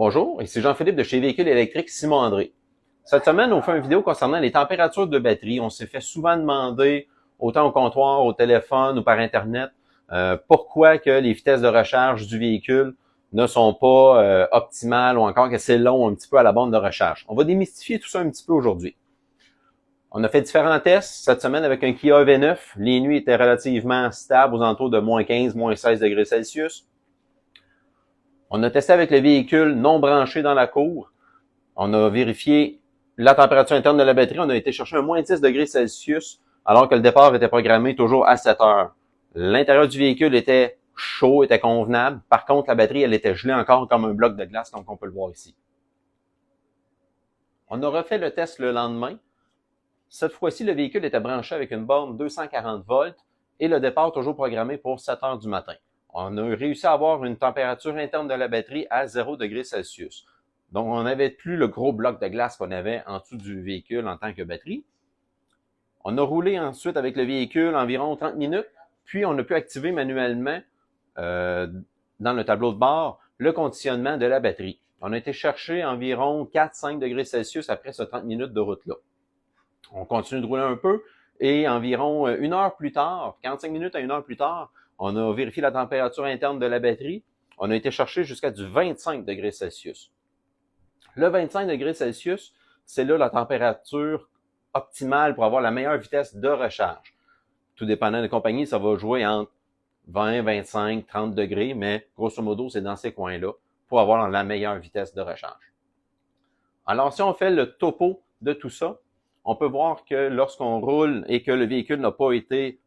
Bonjour, ici Jean-Philippe de chez Véhicules électriques Simon André. Cette semaine, on fait une vidéo concernant les températures de batterie. On s'est fait souvent demander, autant au comptoir, au téléphone ou par Internet, pourquoi que les vitesses de recharge du véhicule ne sont pas optimales ou encore que c'est long un petit peu à la borne de recharge. On va démystifier tout ça un petit peu aujourd'hui. On a fait différents tests cette semaine avec un Kia EV9. Les nuits étaient relativement stables aux alentours de moins 15, moins 16 degrés Celsius. On a testé avec le véhicule non branché dans la cour. On a vérifié la température interne de la batterie. On a été chercher un moins 10 degrés Celsius alors que le départ était programmé toujours à 7 heures. L'intérieur du véhicule était chaud, était convenable. Par contre, la batterie, elle était gelée encore comme un bloc de glace, comme on peut le voir ici. On a refait le test le lendemain. Cette fois-ci, le véhicule était branché avec une borne 240 volts et le départ toujours programmé pour 7 heures du matin. On a réussi à avoir une température interne de la batterie à 0 degrés Celsius. Donc, on n'avait plus le gros bloc de glace qu'on avait en dessous du véhicule en tant que batterie. On a roulé ensuite avec le véhicule environ 30 minutes, puis on a pu activer manuellement dans le tableau de bord le conditionnement de la batterie. On a été chercher environ 4-5 degrés Celsius après ce 30 minutes de route-là. On continue de rouler un peu et environ une heure plus tard, 45 minutes à une heure plus tard, on a vérifié la température interne de la batterie. On a été chercher jusqu'à du 25 degrés Celsius. Le 25 degrés Celsius, c'est là la température optimale pour avoir la meilleure vitesse de recharge. Tout dépendant des compagnies, ça va jouer entre 20, 25, 30 degrés, mais grosso modo, c'est dans ces coins-là pour avoir la meilleure vitesse de recharge. Alors, si on fait le topo de tout ça, on peut voir que lorsqu'on roule et que le véhicule n'a pas été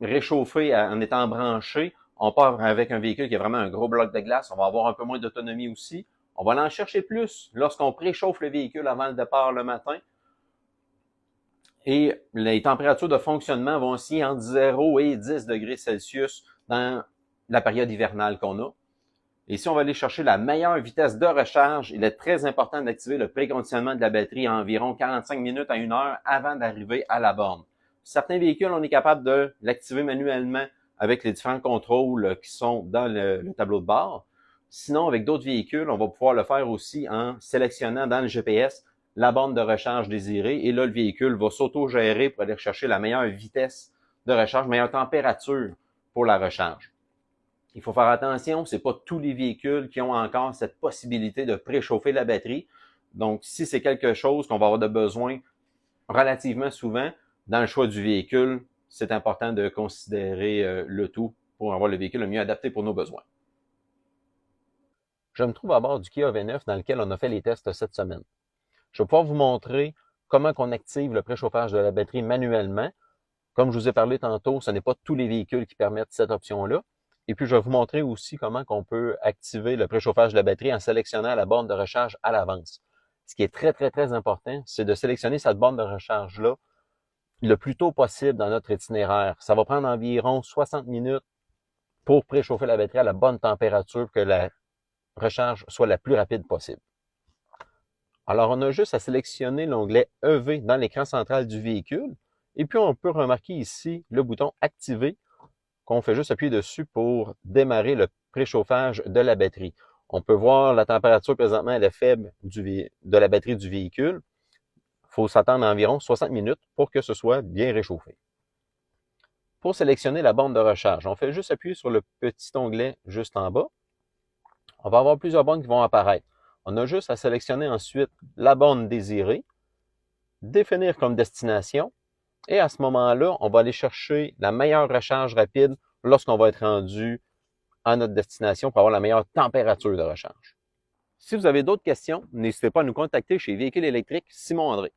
réchauffé en étant branché, on part avec un véhicule qui a vraiment un gros bloc de glace. On va avoir un peu moins d'autonomie aussi. On va en chercher plus lorsqu'on préchauffe le véhicule avant le départ le matin. Et les températures de fonctionnement vont aussi entre 0 et 10 degrés Celsius dans la période hivernale qu'on a. Et si on va aller chercher la meilleure vitesse de recharge, il est très important d'activer le préconditionnement de la batterie à environ 45 minutes à 1 heure avant d'arriver à la borne. Certains véhicules, on est capable de l'activer manuellement avec les différents contrôles qui sont dans le tableau de bord. Sinon, avec d'autres véhicules, on va pouvoir le faire aussi en sélectionnant dans le GPS la borne de recharge désirée. Et là, le véhicule va s'auto-gérer pour aller chercher la meilleure vitesse de recharge, meilleure température pour la recharge. Il faut faire attention, c'est pas tous les véhicules qui ont encore cette possibilité de préchauffer la batterie. Donc, si c'est quelque chose qu'on va avoir de besoin relativement souvent, dans le choix du véhicule, c'est important de considérer le tout pour avoir le véhicule le mieux adapté pour nos besoins. Je me trouve à bord du Kia EV9 dans lequel on a fait les tests cette semaine. Je vais pouvoir vous montrer comment on active le préchauffage de la batterie manuellement. Comme je vous ai parlé tantôt, ce n'est pas tous les véhicules qui permettent cette option-là. Et puis, je vais vous montrer aussi comment on peut activer le préchauffage de la batterie en sélectionnant la borne de recharge à l'avance. Ce qui est très, très, très important, c'est de sélectionner cette borne de recharge-là le plus tôt possible dans notre itinéraire. Ça va prendre environ 60 minutes pour préchauffer la batterie à la bonne température pour que la recharge soit la plus rapide possible. Alors, on a juste à sélectionner l'onglet EV dans l'écran central du véhicule. Et puis, on peut remarquer ici le bouton « Activer » qu'on fait juste appuyer dessus pour démarrer le préchauffage de la batterie. On peut voir la température présentement, elle est faible de la batterie du véhicule. Il faut s'attendre à environ 60 minutes pour que ce soit bien réchauffé. Pour sélectionner la borne de recharge, on fait juste appuyer sur le petit onglet juste en bas. On va avoir plusieurs bornes qui vont apparaître. On a juste à sélectionner ensuite la borne désirée, définir comme destination, et à ce moment-là, on va aller chercher la meilleure recharge rapide lorsqu'on va être rendu à notre destination pour avoir la meilleure température de recharge. Si vous avez d'autres questions, n'hésitez pas à nous contacter chez Véhicules électriques Simon André.